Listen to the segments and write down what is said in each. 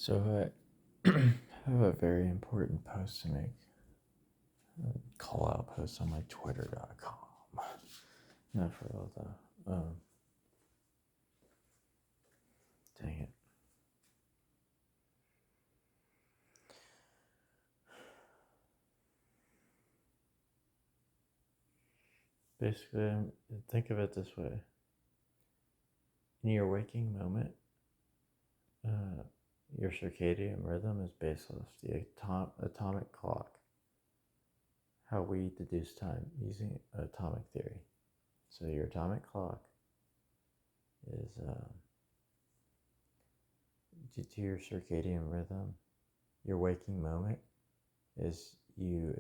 So I have a very important post to make. A call out post on my twitter.com. Not for all the dang it. Basically, think of it this way. In your waking moment, your circadian rhythm is based off the atomic clock, how we deduce time using atomic theory. So your atomic clock is due to your circadian rhythm. Your waking moment is you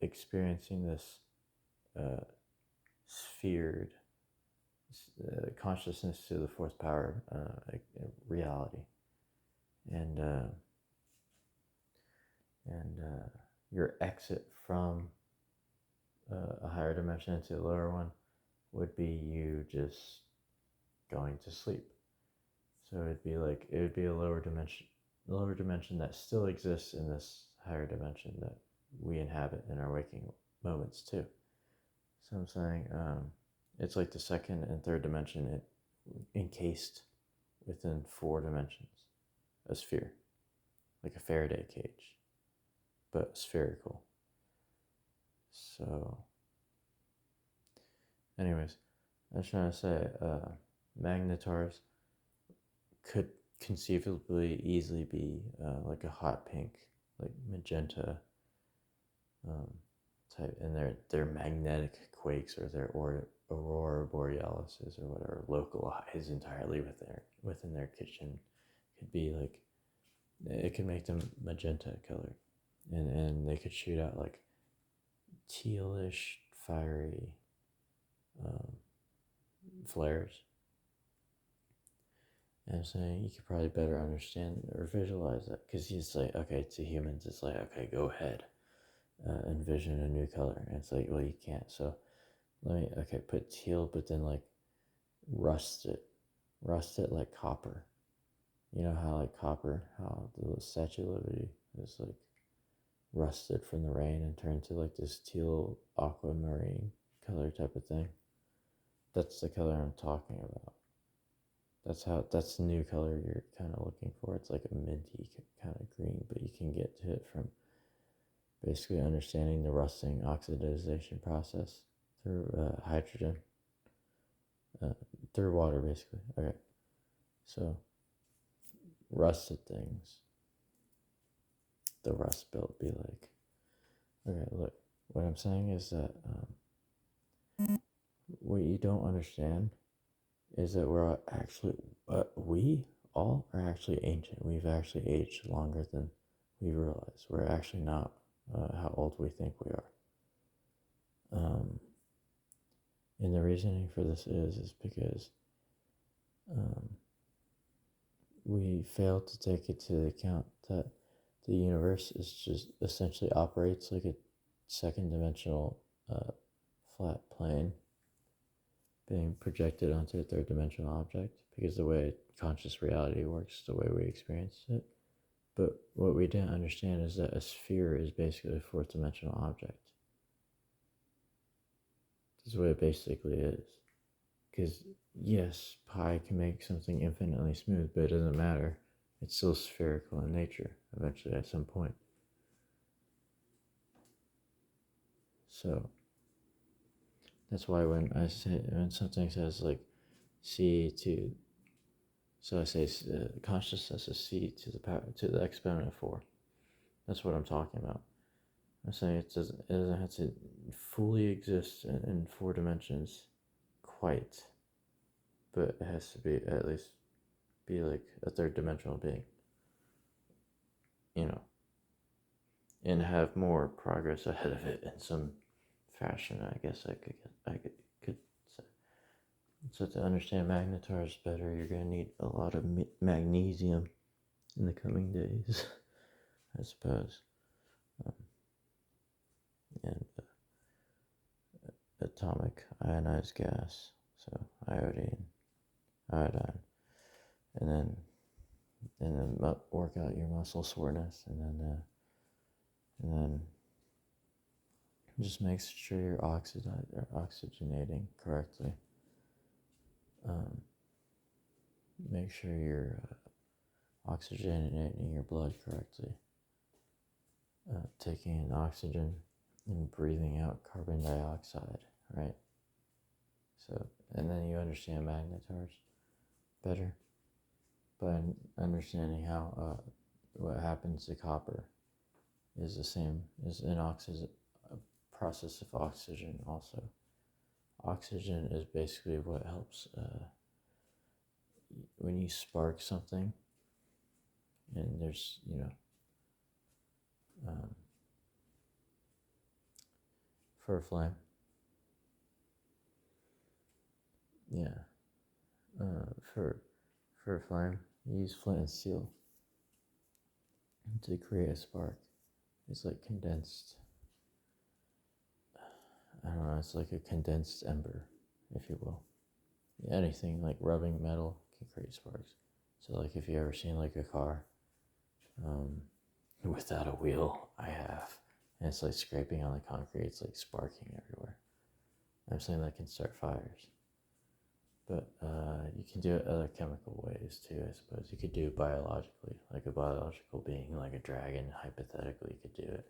experiencing this sphered consciousness to the fourth power reality, and your exit from a higher dimension into a lower one would be you just going to sleep. So it would be a lower dimension that still exists in this higher dimension that we inhabit in our waking moments too. So I'm saying it's like the second and third dimension encased within four dimensions, a sphere, like a Faraday cage, but spherical. So, anyways, I was trying to say magnetars could conceivably easily be like a hot pink, like magenta type, and their magnetic quakes or their aurora borealises or whatever localized entirely within their kitchen could be like, it could make them magenta color, and they could shoot out like tealish fiery flares. And I'm saying you could probably better understand or visualize that, because he's like, okay, to humans it's like, okay, go ahead, envision a new color, and it's like, well, you can't. So put teal, but then like rust it like copper. You know how like copper, how the Statue of Liberty is like rusted from the rain and turned to like this teal aquamarine color type of thing. That's the color I'm talking about. That's the new color you're kind of looking for. It's like a minty kind of green, but you can get to it from basically understanding the rusting oxidization process through hydrogen, through water, basically. Okay, so rusted things, the rust belt be like. Okay, look, what I'm saying is that what you don't understand is that we all are actually ancient. We've actually aged longer than we realize. We're actually not how old we think we are. And the reasoning for this is because we fail to take it to account that the universe is just essentially operates like a second dimensional flat plane being projected onto a third dimensional object, because the way conscious reality works, the way we experience it. But what we didn't understand is that a sphere is basically a fourth dimensional object. This is what it basically is. Because yes, pi can make something infinitely smooth, but it doesn't matter. It's still spherical in nature, eventually at some point. So that's why when something says like c2, so I say consciousness is c to the exponent of 4. That's what I'm talking about. I'm saying it doesn't have to fully exist in 4 dimensions quite, but it has to be at least be like a third dimensional being, you know, and have more progress ahead of it in some fashion, I guess I could say. So to understand magnetars better, you're going to need a lot of magnesium in the coming days, I suppose. And atomic ionized gas, so iodine, iodine, and then and then work out your muscle soreness, and then just make sure you're oxygenating correctly. Make sure you're oxygenating your blood correctly. Taking in oxygen and breathing out carbon dioxide, right? So, and then you understand magnetars better by understanding how what happens to copper is the same as a process of oxygen also. Oxygen is basically what helps when you spark something and there's, for a flame. Yeah. For a flame, you use flint and steel to create a spark. It's like condensed. I don't know. It's like a condensed ember, if you will. Anything like rubbing metal can create sparks. So, like, if you ever seen like a car without a wheel, I have, and it's like scraping on the concrete. It's like sparking everywhere. I'm saying that can start fires. But you can do it other chemical ways too, I suppose. You could do it biologically, like a biological being, like a dragon, hypothetically, could do it.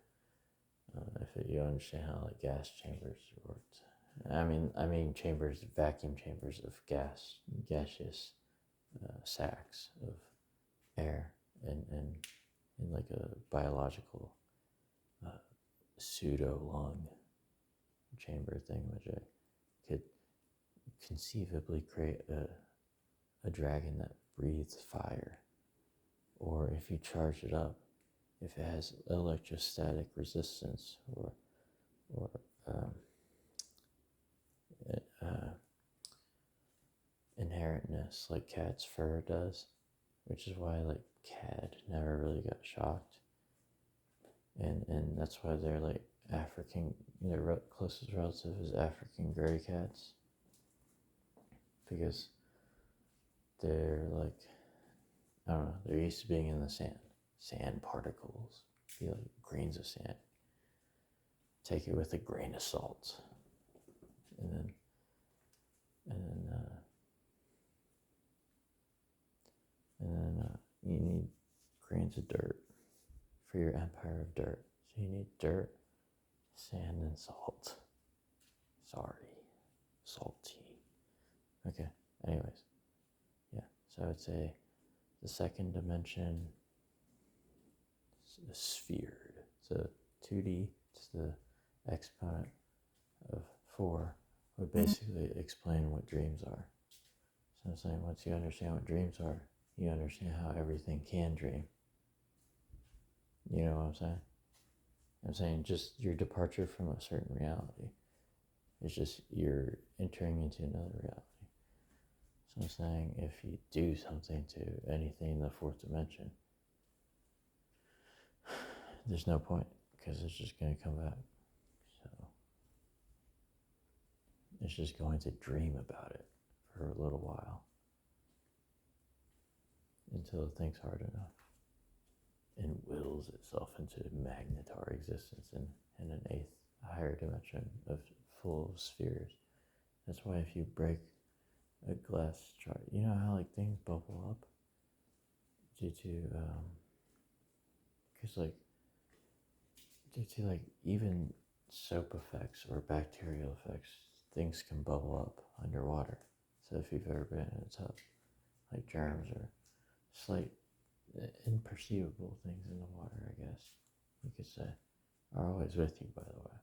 If you understand how like gas chambers worked. I mean chambers, vacuum chambers of gaseous sacs of air, and in like a biological pseudo lung chamber thing, which I could conceivably create a dragon that breathes fire. Or if you charge it up, if it has electrostatic resistance or inherentness, like cat's fur does, which is why like cat never really got shocked, and that's why they're like African. Their closest relative is African gray cats, because they're like, I don't know, they're used to being in the sand particles, be like grains of sand. Take it with a grain of salt, and then you need grains of dirt for your empire of dirt. So you need dirt, sand, and salt. Sorry, salty. Okay. Anyways, yeah. So I would say the second dimension is sphered. So 2D to the exponent of 4 would basically explain what dreams are. So I'm saying once you understand what dreams are, you understand how everything can dream. You know what I'm saying? I'm saying just your departure from a certain reality. It's just you're entering into another reality. So I'm saying if you do something to anything in the fourth dimension, there's no point, because it's just going to come back. So it's just going to dream about it for a little while until it thinks hard enough and wills itself into magnetar existence in an eighth, higher dimension full of spheres. That's why if you break a glass jar, you know how like things bubble up due to even soap effects or bacterial effects, things can bubble up underwater. So if you've ever been in a tub, like germs or slight imperceivable things in the water, I guess you could say, are always with you, by the way.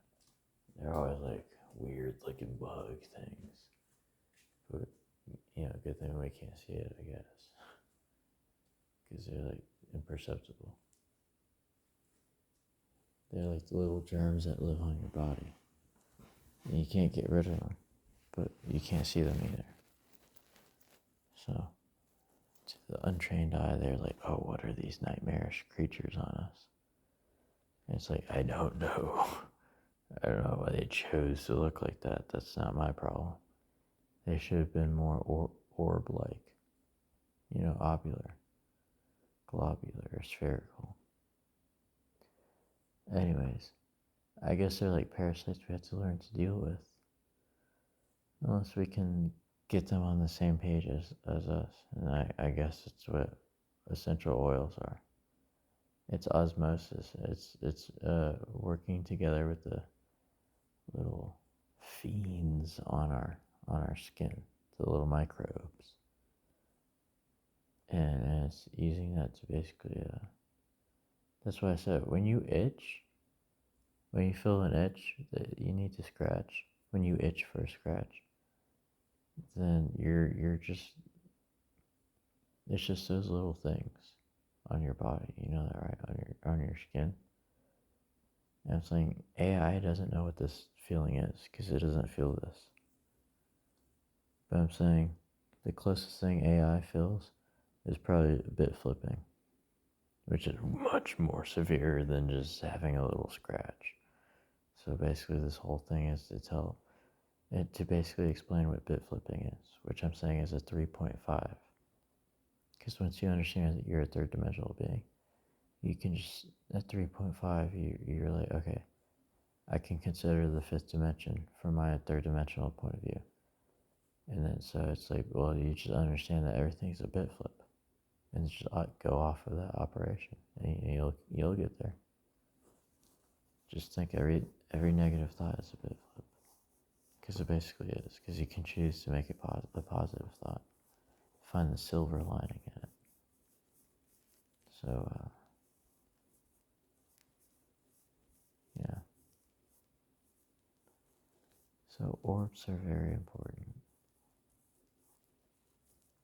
They're always like weird looking bug things. But, good thing we can't see it, I guess. Because they're like imperceptible. They're like the little germs that live on your body. And you can't get rid of them, but you can't see them either. So, to the untrained eye, they're like, oh, what are these nightmarish creatures on us? And it's like, I don't know. I don't know why they chose to look like that. That's not my problem. They should have been more orb-like, ovular. globular or spherical. Anyways, I guess they're like parasites we have to learn to deal with. Unless we can get them on the same page as us. And I guess it's what essential oils are. It's osmosis. It's working together with the little fiends on our skin, the little microbes, and it's using that to basically. That's why I said when you feel an itch that you need to scratch. When you itch for a scratch, then you're just it's just those little things on your body. You know that, right? On your skin. And I'm saying AI doesn't know what this feeling is because it doesn't feel this. But I'm saying the closest thing AI feels is probably a bit flipping, which is much more severe than just having a little scratch. So basically, this whole thing is to basically explain what bit flipping is, which I'm saying is a 3.5. Because once you understand that you're a third dimensional being, you can just, at 3.5, you're like, okay, I can consider the fifth dimension from my third dimensional point of view. And then so it's like, well, you just understand that everything's a bit flip, and just go off of that operation, and you'll get there. Just think every negative thought is a bit flip, because it basically is. Because you can choose to make it a positive thought, find the silver lining in it. So yeah. So orbs are very important.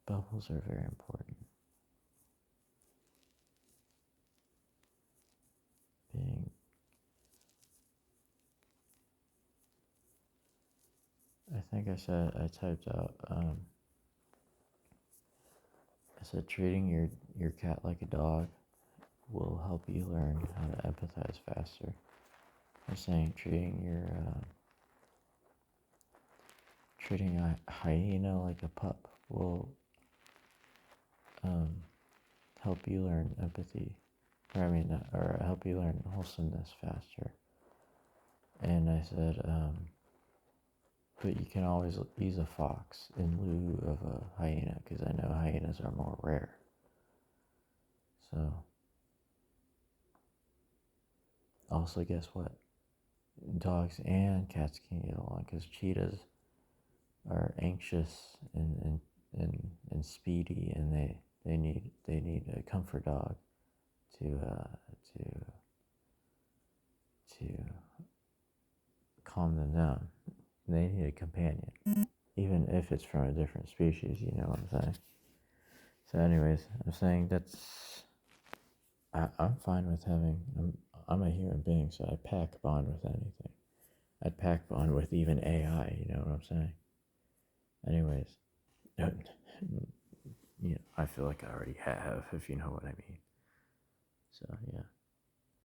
Bubbles are very important. I think I typed out, I said treating your cat like a dog will help you learn how to empathize faster. I'm saying treating a hyena like a pup will help you learn empathy, or help you learn wholesomeness faster. And I said, but you can always use a fox in lieu of a hyena, because I know hyenas are more rare. So, also guess what? Dogs and cats can get along, because cheetahs are anxious and speedy, and they need a comfort dog to calm them down. They need a companion, even if it's from a different species. You know what I'm saying? So, anyways, I'm saying I'm fine with having. I'm a human being, so I pack bond with anything. I'd pack bond with even AI. You know what I'm saying? Anyways, I feel like I already have, if you know what I mean. So yeah.